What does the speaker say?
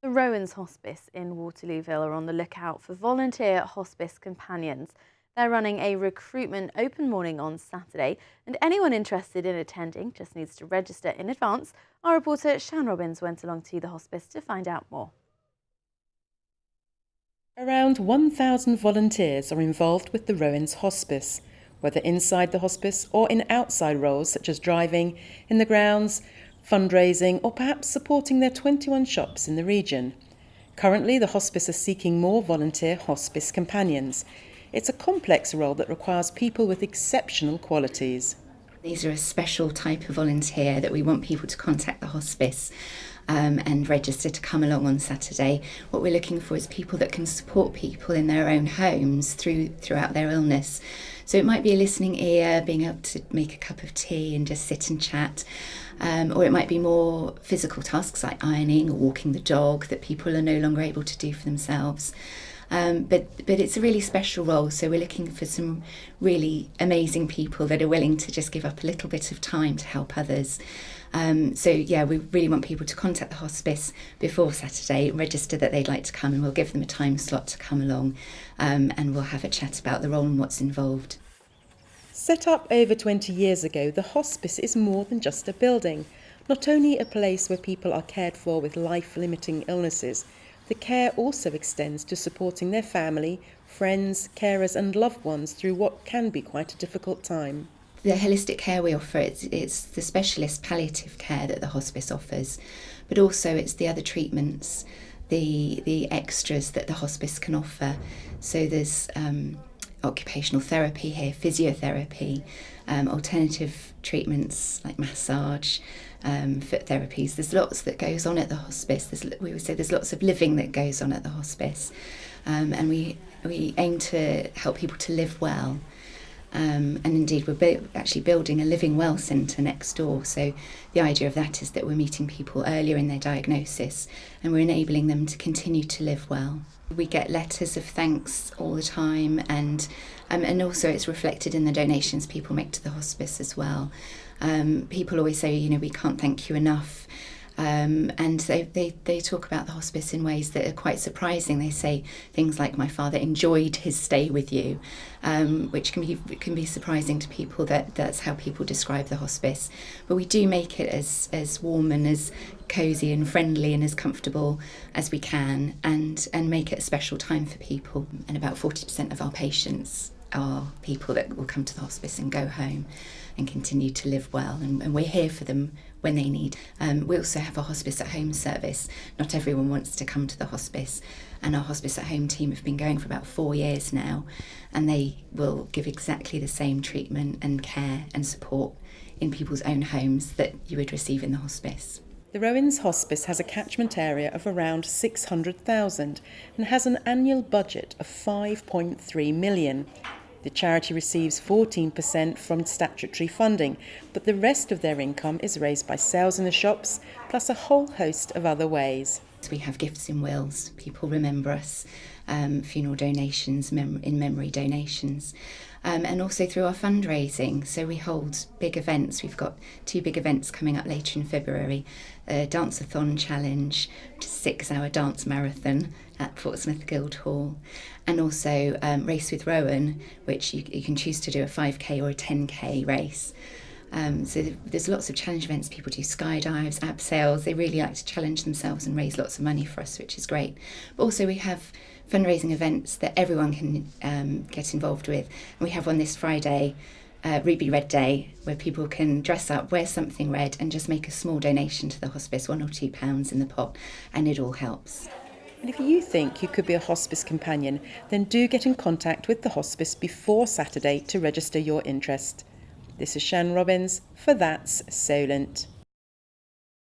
The Rowans Hospice in Waterlooville are on the lookout for volunteer Hospice Companions. They're running a recruitment open morning on Saturday, and anyone interested in attending just needs to register in advance. Our reporter Shan Robins went along to the hospice to find out more. Around 1,000 volunteers are involved with the Rowans Hospice, whether inside the hospice or in outside roles such as driving, in the grounds, fundraising or perhaps supporting their 21 shops in the region. Currently, the hospice are seeking more volunteer hospice companions. It's a complex role that requires people with exceptional qualities. These are a special type of volunteer that we want people to contact the hospice and register to come along on Saturday. What we're looking for is people that can support people in their own homes throughout their illness. So it might be a listening ear, being able to make a cup of tea and just sit and chat. Or it might be more physical tasks like ironing or walking the dog that people are no longer able to do for themselves. But it's a really special role, so we're looking for some really amazing people that are willing to just give up a little bit of time to help others. We really want people to contact the hospice before Saturday, register that they'd like to come, and we'll give them a time slot to come along, and we'll have a chat about the role and what's involved. Set up over 20 years ago, the hospice is more than just a building. Not only a place where people are cared for with life-limiting illnesses, the care also extends to supporting their family, friends, carers and loved ones through what can be quite a difficult time. The holistic care we offer, it's the specialist palliative care that the hospice offers, but also it's the other treatments, the extras that the hospice can offer. So there's occupational therapy here, physiotherapy, alternative treatments like massage, foot therapies. There's lots that goes on at the hospice. We would say there's lots of living that goes on at the hospice, and we aim to help people to live well. And indeed, we're actually building a living well centre next door. So the idea of that is that we're meeting people earlier in their diagnosis and we're enabling them to continue to live well. We get letters of thanks all the time, and also it's reflected in the donations people make to the hospice as well. People always say, we can't thank you enough. And they talk about the hospice in ways that are quite surprising. They say things like, "My father enjoyed his stay with you," which can be surprising to people. That's how people describe the hospice. But we do make it as warm and as cosy and friendly and as comfortable as we can, and make it a special time for people. And about 40% of our patients are people that will come to the hospice and go home and continue to live well, and we're here for them when they need. We also have a hospice at home service. Not everyone wants to come to the hospice, and our hospice at home team have been going for about 4 years now, and they will give exactly the same treatment and care and support in people's own homes that you would receive in the hospice. The Rowans Hospice has a catchment area of around 600,000 and has an annual budget of 5.3 million. The charity receives 14% from statutory funding, but the rest of their income is raised by sales in the shops, plus a whole host of other ways. We have gifts in wills, people remember us, funeral donations, in memory donations, and also through our fundraising. So we hold big events. We've got 2 big events coming up later in February: a Dance-a-thon challenge, which is a 6-hour dance marathon at Portsmouth Guildhall, and also Race with Rowan, which you can choose to do a 5k or a 10k race. So there's lots of challenge events. People do skydives, abseils. They really like to challenge themselves and raise lots of money for us, which is great. But also we have fundraising events that everyone can get involved with. And we have one this Friday, Ruby Red Day, where people can dress up, wear something red and just make a small donation to the hospice, £1 or £2 in the pot, and it all helps. And if you think you could be a hospice companion, then do get in contact with the hospice before Saturday to register your interest. This is Shan Robins for That's Solent.